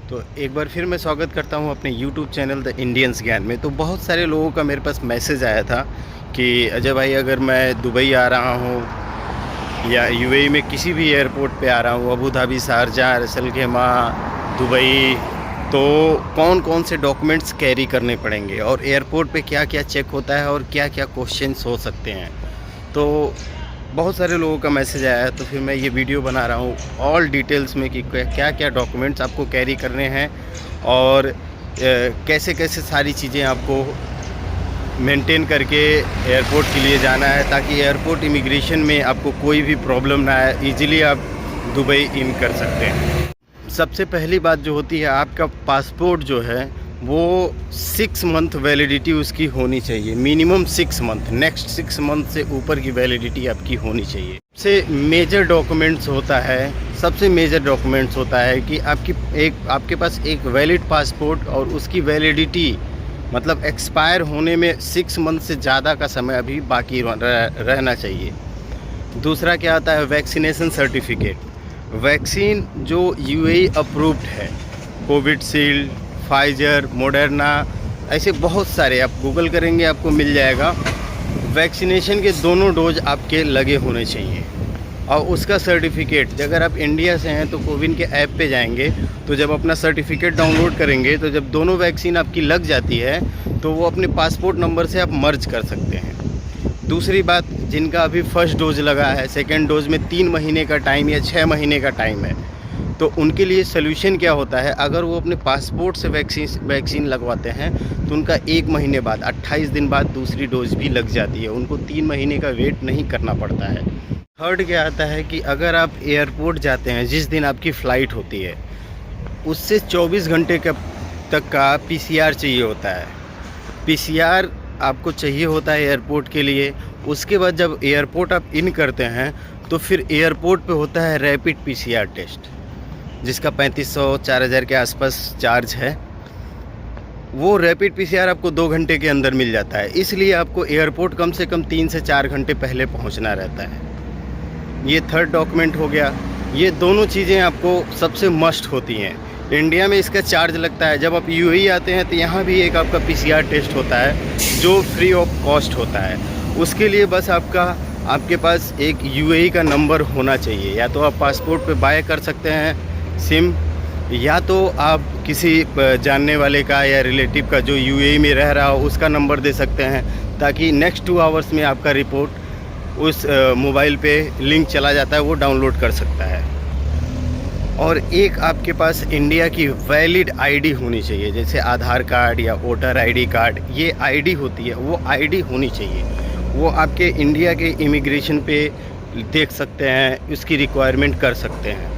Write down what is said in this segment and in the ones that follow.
तो एक बार फिर मैं स्वागत करता हूं अपने YouTube चैनल द इंडियंस ज्ञान में। तो बहुत सारे लोगों का मेरे पास मैसेज आया था कि अजय भाई, अगर मैं दुबई आ रहा हूं या यूएई में किसी भी एयरपोर्ट पे आ रहा हूं, अबू धाबी, शारजाह, रसल खेमा, दुबई, तो कौन कौन से डॉक्यूमेंट्स कैरी करने पड़ेंगे और एयरपोर्ट पे क्या क्या चेक होता है और क्या क्या क्वेश्चंस हो सकते हैं। तो बहुत सारे लोगों का मैसेज आया है, तो फिर मैं ये वीडियो बना रहा हूँ ऑल डिटेल्स में कि क्या क्या डॉक्यूमेंट्स आपको कैरी करने हैं और कैसे कैसे सारी चीज़ें आपको मेंटेन करके एयरपोर्ट के लिए जाना है, ताकि एयरपोर्ट इमिग्रेशन में आपको कोई भी प्रॉब्लम ना आए, इजीली आप दुबई इन कर सकते हैं। सबसे पहली बात जो होती है, आपका पासपोर्ट जो है वो 6 मंथ वैलिडिटी उसकी होनी चाहिए, मिनिमम 6 मंथ, नेक्स्ट 6 मंथ से ऊपर की वैलिडिटी आपकी होनी चाहिए। सबसे मेजर डॉक्यूमेंट्स होता है कि आपके पास एक वैलिड पासपोर्ट और उसकी वैलिडिटी मतलब एक्सपायर होने में 6 मंथ से ज़्यादा का समय अभी बाकी रहना चाहिए। दूसरा क्या आता है, वैक्सीनेशन सर्टिफिकेट। वैक्सीन जो यूएई अप्रूव्ड है, कोविशील्ड, फाइजर, मॉडर्ना, ऐसे बहुत सारे आप गूगल करेंगे आपको मिल जाएगा। वैक्सीनेशन के दोनों डोज आपके लगे होने चाहिए और उसका सर्टिफिकेट, अगर आप इंडिया से हैं तो कोविन के ऐप पे जाएंगे, तो जब अपना सर्टिफिकेट डाउनलोड करेंगे तो जब दोनों वैक्सीन आपकी लग जाती है तो वो अपने पासपोर्ट नंबर से आप मर्ज कर सकते हैं। दूसरी बात, जिनका अभी फर्स्ट डोज लगा है, सेकेंड डोज में 3 महीने का टाइम या 6 महीने का टाइम है, तो उनके लिए सोल्यूशन क्या होता है, अगर वो अपने पासपोर्ट से वैक्सीन लगवाते हैं तो उनका 1 महीने बाद 28 दिन बाद दूसरी डोज भी लग जाती है, उनको 3 महीने का वेट नहीं करना पड़ता है। थर्ड क्या आता है कि अगर आप एयरपोर्ट जाते हैं, जिस दिन आपकी फ़्लाइट होती है उससे 24 घंटे तक का PCR चाहिए होता है। PCR आपको चाहिए होता है एयरपोर्ट के लिए। उसके बाद जब एयरपोर्ट आप इन करते हैं तो फिर एयरपोर्ट पे होता है रैपिड PCR टेस्ट, जिसका 3500-4000 के आसपास चार्ज है। वो रैपिड PCR आपको 2 घंटे के अंदर मिल जाता है, इसलिए आपको एयरपोर्ट कम से कम 3 से 4 घंटे पहले पहुंचना रहता है। ये थर्ड डॉक्यूमेंट हो गया। ये दोनों चीज़ें आपको सबसे मस्ट होती हैं। इंडिया में इसका चार्ज लगता है, जब आप यूएई आते हैं तो यहाँ भी एक आपका PCR टेस्ट होता है जो फ्री ऑफ कॉस्ट होता है। उसके लिए बस आपके पास एक यूएई का नंबर होना चाहिए, या तो आप पासपोर्ट पे बाय कर सकते हैं सिम, या तो आप किसी जानने वाले का या रिलेटिव का जो यूएई में रह रहा हो उसका नंबर दे सकते हैं, ताकि नेक्स्ट 2 आवर्स में आपका रिपोर्ट उस मोबाइल पे लिंक चला जाता है, वो डाउनलोड कर सकता है। और एक आपके पास इंडिया की वैलिड आईडी होनी चाहिए, जैसे आधार कार्ड या वोटर आईडी कार्ड, ये आईडी होती है, वो आईडी होनी चाहिए। वो आपके इंडिया के इमिग्रेशन पे देख सकते हैं, उसकी रिक्वायरमेंट कर सकते हैं।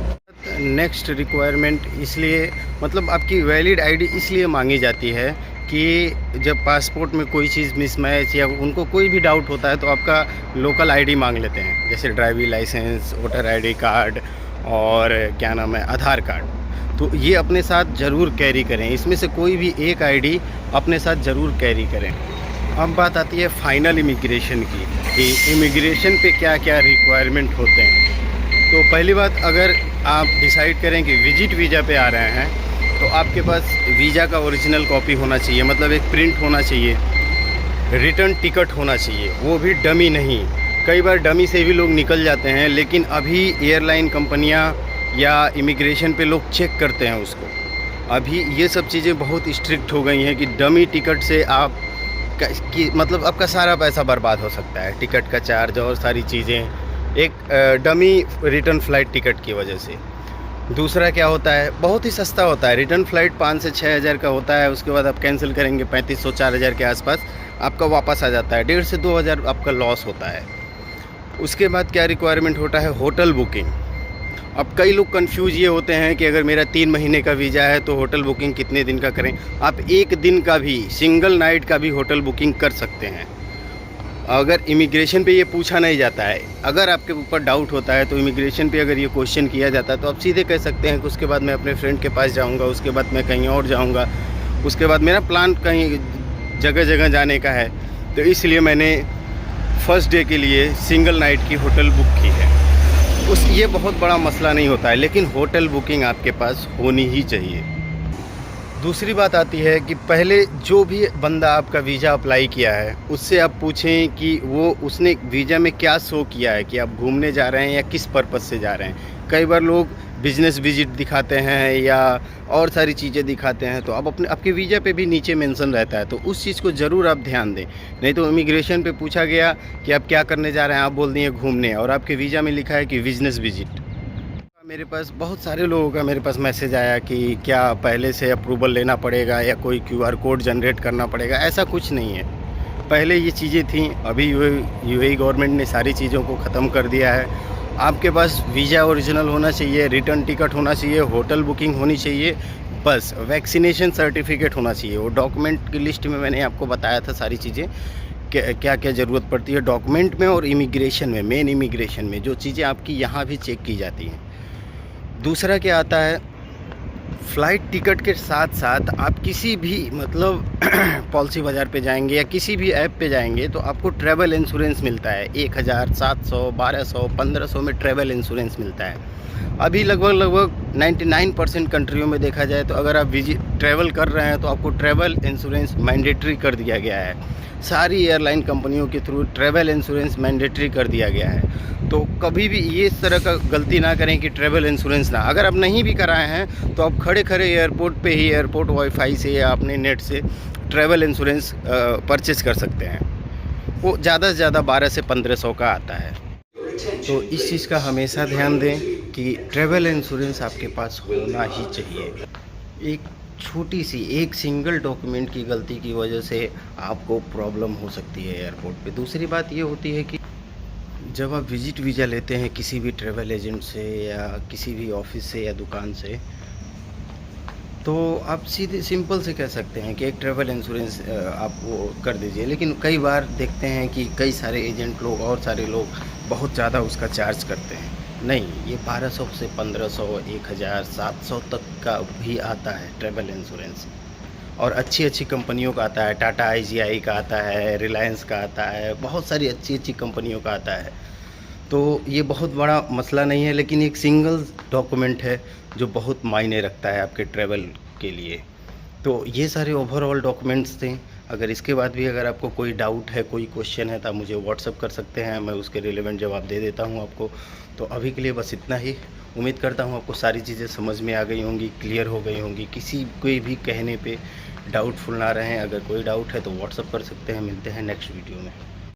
नेक्स्ट रिक्वायरमेंट इसलिए, मतलब आपकी वैलिड आईडी इसलिए मांगी जाती है कि जब पासपोर्ट में कोई चीज़ मिसमैच या उनको कोई भी डाउट होता है तो आपका लोकल आईडी मांग लेते हैं, जैसे driving licence, voter ID card और क्या नाम है, आधार कार्ड। तो ये अपने साथ ज़रूर कैरी करें, इसमें से कोई भी एक आईडी अपने साथ ज़रूर कैरी करें। अब बात आती है फाइनल इमिग्रेशन की, कि इमिग्रेशन पे क्या क्या रिक्वायरमेंट होते हैं। तो पहली बात, अगर आप डिसाइड करें कि विजिट वीज़ा पे आ रहे हैं तो आपके पास वीज़ा का ओरिजिनल कॉपी होना चाहिए, मतलब एक प्रिंट होना चाहिए, रिटर्न टिकट होना चाहिए, वो भी डमी नहीं। कई बार डमी से भी लोग निकल जाते हैं, लेकिन अभी एयरलाइन कंपनियां या इमिग्रेशन पे लोग चेक करते हैं उसको। अभी ये सब चीज़ें बहुत स्ट्रिक्ट हो गई हैं कि डमी टिकट से मतलब आपका सारा पैसा बर्बाद हो सकता है, टिकट का चार्ज और सारी चीज़ें, एक डमी रिटर्न फ़्लाइट टिकट की वजह से। दूसरा क्या होता है, बहुत ही सस्ता होता है, रिटर्न फ़्लाइट 5 से 6 हज़ार का होता है, उसके बाद आप कैंसिल करेंगे 3500-4000 के आसपास आपका वापस आ जाता है, 1.5 से 2 हज़ार आपका लॉस होता है। उसके बाद क्या रिक्वायरमेंट होता है, होटल बुकिंग। अब कई लोग कंफ्यूज ये होते हैं कि अगर मेरा 3 महीने का वीज़ा है तो होटल बुकिंग कितने दिन का करें। आप 1 दिन का भी, सिंगल नाइट का भी होटल बुकिंग कर सकते हैं। अगर इमिग्रेशन पे ये पूछा नहीं जाता है, अगर आपके ऊपर डाउट होता है तो इमिग्रेशन पे अगर ये क्वेश्चन किया जाता है तो आप सीधे कह सकते हैं कि उसके बाद मैं अपने फ्रेंड के पास जाऊंगा, उसके बाद मैं कहीं और जाऊंगा, उसके बाद मेरा प्लान कहीं जगह जगह जाने का है, तो इसलिए मैंने फर्स्ट डे के लिए सिंगल नाइट की होटल बुक की है। ये बहुत बड़ा मसला नहीं होता है, लेकिन होटल बुकिंग आपके पास होनी ही चाहिए। दूसरी बात आती है कि पहले जो भी बंदा आपका वीज़ा अप्लाई किया है उससे आप पूछें कि वो उसने वीज़ा में क्या शो किया है कि आप घूमने जा रहे हैं या किस पर्पज़ से जा रहे हैं। कई बार लोग बिज़नेस विजिट दिखाते हैं या और सारी चीज़ें दिखाते हैं, तो आप आपके वीज़ा पे भी नीचे मेंशन रहता है, तो उस चीज़ को ज़रूर आप ध्यान दें। नहीं तो इमिग्रेशन पे पूछा गया कि आप क्या करने जा रहे हैं, आप बोल दिए घूमने, और आपके वीज़ा में लिखा है कि बिज़नेस विजिट। मेरे पास बहुत सारे लोगों का मेरे पास मैसेज आया कि क्या पहले से अप्रूवल लेना पड़ेगा या कोई क्यूआर कोड जनरेट करना पड़ेगा। ऐसा कुछ नहीं है। पहले ये चीज़ें थीं, अभी यूएई गवर्नमेंट ने सारी चीज़ों को ख़त्म कर दिया है। आपके पास वीज़ा ओरिजिनल होना चाहिए, रिटर्न टिकट होना चाहिए, होटल बुकिंग होनी चाहिए, बस वैक्सीनेशन सर्टिफिकेट होना चाहिए। वो डॉक्यूमेंट की लिस्ट में मैंने आपको बताया था सारी चीज़ें, क्या क्या ज़रूरत पड़ती है डॉक्यूमेंट में और इमिग्रेशन में, मेन इमिग्रेशन में जो चीज़ें आपकी यहाँ भी चेक की जाती हैं। दूसरा क्या आता है, फ़्लाइट टिकट के साथ साथ आप किसी भी मतलब पॉलिसी बाज़ार पे जाएंगे या किसी भी ऐप पे जाएंगे तो आपको ट्रैवल इंश्योरेंस मिलता है। 1700, 1200, 1500 में ट्रैवल इंश्योरेंस मिलता है। अभी लगभग 99% कंट्रियों में देखा जाए तो अगर आप ट्रैवल कर रहे हैं तो आपको ट्रैवल इंश्योरेंस मैंडेटरी कर दिया गया है। सारी एयरलाइन कंपनियों के थ्रू ट्रैवल इंश्योरेंस मैंडेटरी कर दिया गया है। तो कभी भी ये इस तरह का गलती ना करें कि ट्रैवल इंश्योरेंस ना, अगर आप नहीं भी कराए हैं तो आप खड़े खड़े एयरपोर्ट पे ही एयरपोर्ट वाईफाई से या अपने नेट से ट्रैवल इंश्योरेंस परचेज़ कर सकते हैं। वो ज़्यादा से ज़्यादा 1200 से 1500 का आता है। तो इस चीज़ का हमेशा ध्यान दें कि ट्रैवल इंश्योरेंस आपके पास होना ही चाहिए। एक छोटी सी एक सिंगल डॉक्यूमेंट की गलती की वजह से आपको प्रॉब्लम हो सकती है एयरपोर्ट पे। दूसरी बात ये होती है कि जब आप विजिट वीज़ा लेते हैं किसी भी ट्रैवल एजेंट से या किसी भी ऑफिस से या दुकान से, तो आप सीधे सिंपल से कह सकते हैं कि एक ट्रैवल इंश्योरेंस आप वो कर दीजिए। लेकिन कई बार देखते हैं कि कई सारे एजेंट लोग और सारे लोग बहुत ज़्यादा उसका चार्ज करते हैं। नहीं, ये 1200 से 1500, 1000, 700 तक का भी आता है ट्रैवल इंश्योरेंस, और अच्छी अच्छी कंपनियों का आता है। टाटा आईजीआई का आता है, रिलायंस का आता है, बहुत सारी अच्छी अच्छी कंपनियों का आता है। तो ये बहुत बड़ा मसला नहीं है, लेकिन एक सिंगल डॉक्यूमेंट है जो बहुत मायने रखता है आपके ट्रैवल के लिए। तो ये सारे ओवरऑल डॉक्यूमेंट्स थे। अगर इसके बाद भी अगर आपको कोई डाउट है, कोई क्वेश्चन है, तो आप मुझे व्हाट्सअप कर सकते हैं, मैं उसके रिलेवेंट जवाब दे देता हूँ आपको। तो अभी के लिए बस इतना ही। उम्मीद करता हूँ आपको सारी चीज़ें समझ में आ गई होंगी, क्लियर हो गई होंगी। किसी कोई भी कहने पे डाउटफुल ना रहें। अगर कोई डाउट है तो व्हाट्सअप कर सकते हैं। मिलते हैं नेक्स्ट वीडियो में।